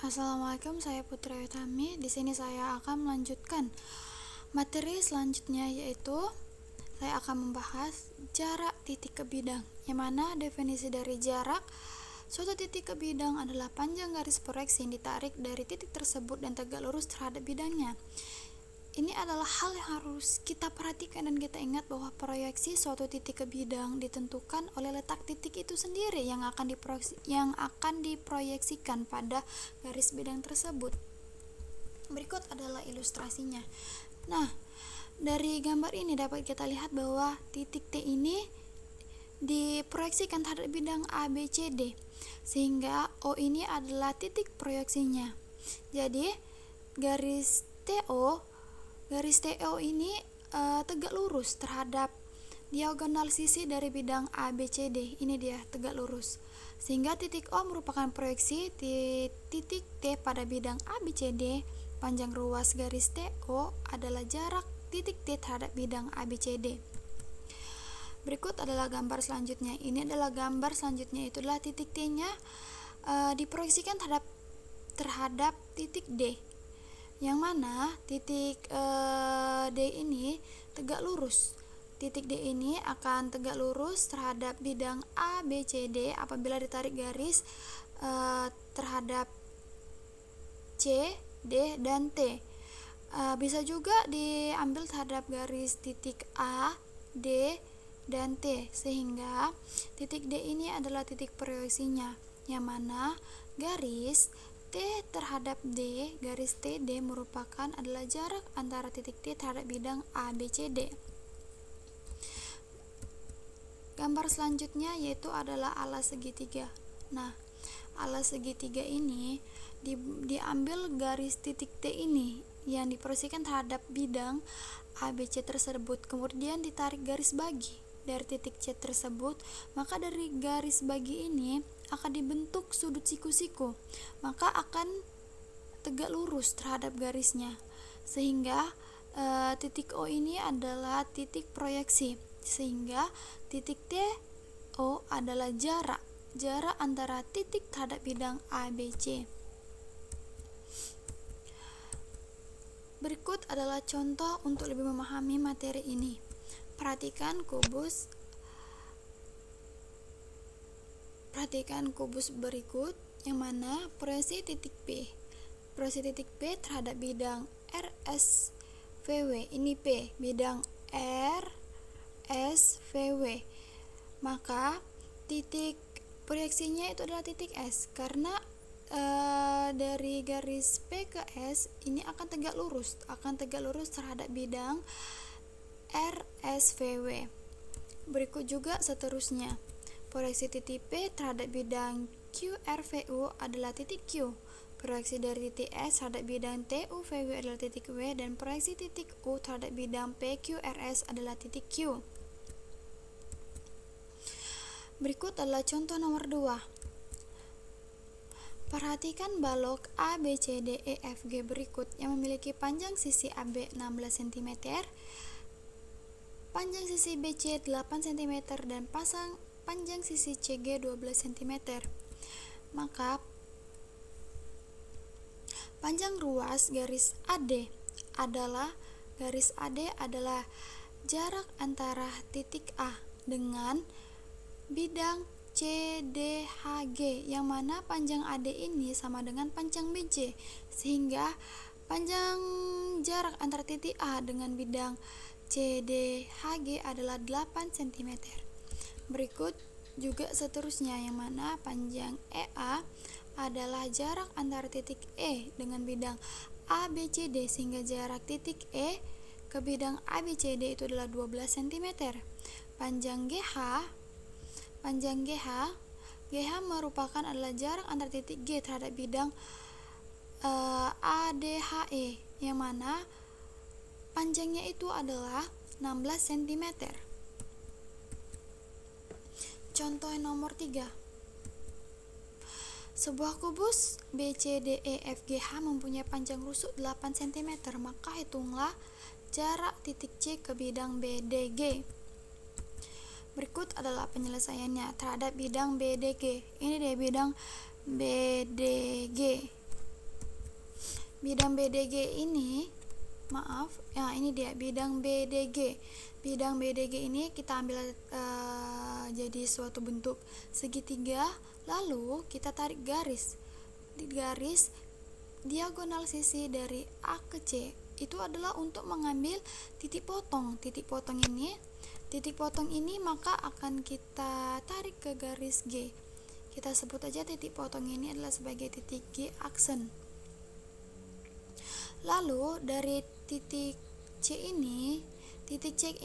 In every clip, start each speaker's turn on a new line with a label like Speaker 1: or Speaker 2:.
Speaker 1: Assalamualaikum, saya Putri Utami. Di sini saya akan melanjutkan materi selanjutnya, yaitu saya akan membahas jarak titik ke bidang. Yang mana definisi dari jarak suatu titik ke bidang adalah panjang garis proyeksi yang ditarik dari titik tersebut dan tegak lurus terhadap bidangnya. Ini adalah hal yang harus kita perhatikan dan kita ingat bahwa proyeksi suatu titik ke bidang ditentukan oleh letak titik itu sendiri yang akan diproyeksikan pada garis bidang tersebut. Berikut adalah ilustrasinya. Nah, dari gambar ini dapat kita lihat bahwa titik T ini diproyeksikan terhadap bidang A, B, C, D, sehingga O ini adalah titik proyeksinya. Jadi garis TO ini tegak lurus terhadap diagonal sisi dari bidang A, B, C, D. Ini dia tegak lurus. Sehingga titik O merupakan proyeksi titik T pada bidang A, B, C, D. Panjang ruas garis TO adalah jarak titik T terhadap bidang A, B, C, D. Berikut adalah gambar selanjutnya. Ini adalah gambar selanjutnya, itu adalah titik T-nya diproyeksikan terhadap titik D. Yang mana titik D ini tegak lurus. Titik D ini akan tegak lurus terhadap bidang A, B, C, D apabila ditarik garis terhadap C, D, dan T. Bisa juga diambil terhadap garis titik A, D, dan T, sehingga titik D ini adalah titik proyeksinya, yang mana garis T terhadap D, garis TD merupakan adalah jarak antara titik T terhadap bidang A, B, C, D. Gambar selanjutnya yaitu adalah alas segitiga. Nah, alas segitiga ini diambil garis titik T ini yang diproyeksikan terhadap bidang A, B, C tersebut, kemudian ditarik garis bagi dari titik C tersebut, maka dari garis bagi ini akan dibentuk sudut siku-siku, maka akan tegak lurus terhadap garisnya, sehingga titik O ini adalah titik proyeksi, sehingga titik TO adalah jarak antara titik terhadap bidang A, B, C. Berikut adalah contoh untuk lebih memahami materi ini. Perhatikan kubus berikut, yang mana proyeksi titik P terhadap bidang RSVW. Ini P, bidang RSVW. Maka titik proyeksinya itu adalah titik S, karena dari garis P ke S ini akan tegak lurus terhadap bidang RSVW. Berikut juga seterusnya. Proyeksi titik P terhadap bidang QRVU adalah titik Q. Proyeksi dari titik S terhadap bidang TUVW adalah titik W, dan proyeksi titik U terhadap bidang PQRS adalah titik Q. Berikut adalah contoh nomor 2. Perhatikan balok A, B, C, D, E, F, G berikut yang memiliki panjang sisi AB 16 cm, panjang sisi BC 8 cm, dan panjang sisi CG 12 cm. Maka panjang ruas garis AD adalah jarak antara titik A dengan bidang CDHG, yang mana panjang AD ini sama dengan panjang BC, sehingga panjang jarak antara titik A dengan bidang CDHG adalah 8 cm. Berikut juga seterusnya, yang mana panjang EA adalah jarak antara titik E dengan bidang ABCD, sehingga jarak titik E ke bidang ABCD itu adalah 12 cm. Panjang GH merupakan adalah jarak antara titik G terhadap bidang ADHE, yang mana panjangnya itu adalah 16 cm. Contoh nomor 3. Sebuah kubus BCDEFGH mempunyai panjang rusuk 8 cm, maka hitunglah jarak titik C ke bidang BDG. Berikut adalah penyelesaiannya terhadap bidang BDG. Ini dia bidang BDG. bidang BDG ini, maaf ya, ini dia bidang BDG. Bidang BDG ini kita ambil jadi suatu bentuk segitiga, lalu kita tarik garis. Di garis diagonal sisi dari A ke C itu adalah untuk mengambil titik potong. Titik potong ini maka akan kita tarik ke garis G. Kita sebut aja titik potong ini adalah sebagai titik G aksen. Lalu dari titik C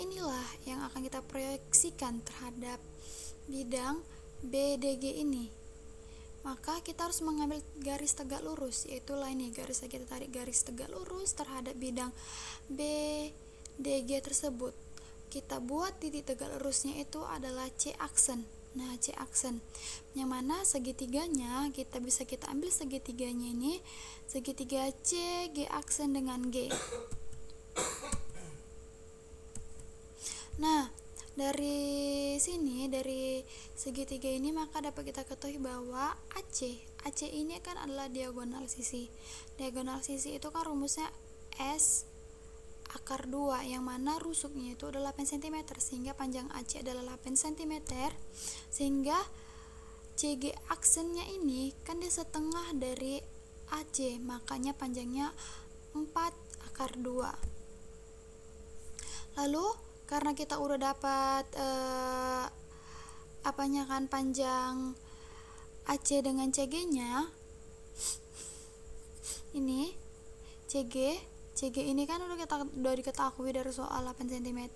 Speaker 1: inilah yang akan kita proyeksikan terhadap bidang BDG ini. Maka kita harus mengambil garis tegak lurus, yaitu ini garis, kita tarik garis tegak lurus terhadap bidang BDG tersebut. Kita buat titik tegak lurusnya itu adalah C aksen. Nah, C aksen yang mana segitiganya kita ambil segitiganya ini, segitiga C G aksen dengan G. Nah, dari segitiga ini maka dapat kita ketahui bahwa AC ini kan adalah diagonal sisi. Diagonal sisi itu kan rumusnya S akar 2, yang mana rusuknya itu adalah 8 cm, sehingga panjang AC adalah 8 cm, sehingga CG aksennya ini kan dia setengah dari AC, makanya panjangnya 4 akar 2. Lalu karena kita udah dapat panjang AC dengan CG-nya, ini CG ini kan udah diketahui dari soal 8 cm.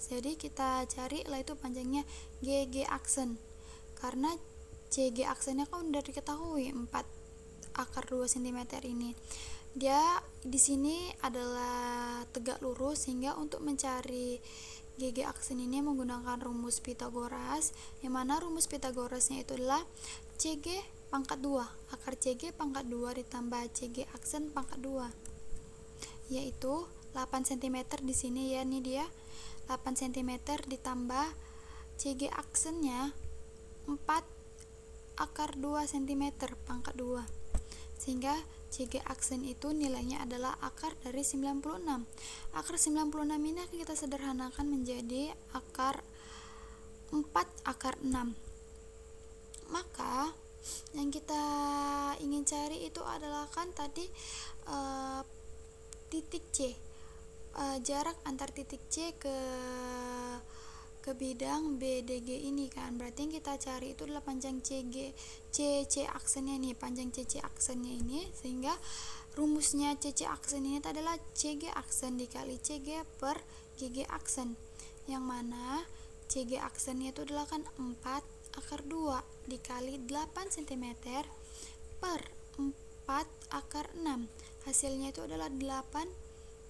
Speaker 1: Jadi kita cari lah itu panjangnya GG aksen. Karena CG aksennya kan udah diketahui 4 akar 2 cm ini. Dia di sini adalah tegak lurus, sehingga untuk mencari GG aksen ini menggunakan rumus Pitagoras, yang mana rumus Pitagorasnya itu adalah CG pangkat 2, akar CG pangkat 2 ditambah CG aksen pangkat 2, yaitu 8 cm di sini ya, ini dia 8 cm ditambah CG aksennya 4 akar 2 cm pangkat 2, sehingga CG aksen itu nilainya adalah akar dari 96. Akar 96 ini akan kita sederhanakan menjadi akar 4 akar 6. Maka yang kita ingin cari itu adalah kan tadi titik C, jarak antar titik C ke bidang BDG ini kan. Berarti yang kita cari itu adalah panjang CC aksennya nih, panjang CC aksennya ini, sehingga rumusnya CC aksen ini adalah CG aksen dikali CG per GG aksen, yang mana CG aksennya itu adalah kan 4 akar 2 dikali 8 cm per 4 akar 6, hasilnya itu adalah 8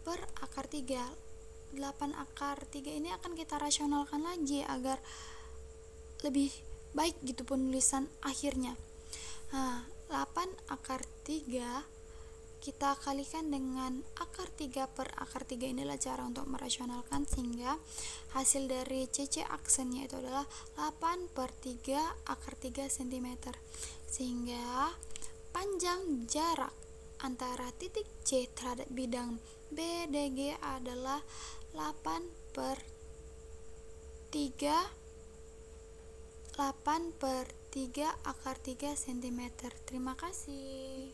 Speaker 1: per akar 3. 8 akar 3 ini akan kita rasionalkan lagi agar lebih baik gitu penulisan akhirnya. Nah, 8 akar 3 kita kalikan dengan akar 3 per akar 3, inilah cara untuk merasionalkan, sehingga hasil dari CC aksennya itu adalah 8 per 3 akar 3 cm, sehingga panjang jarak antara titik C terhadap bidang BDG adalah 8 per 3 akar 3 cm. Terima kasih.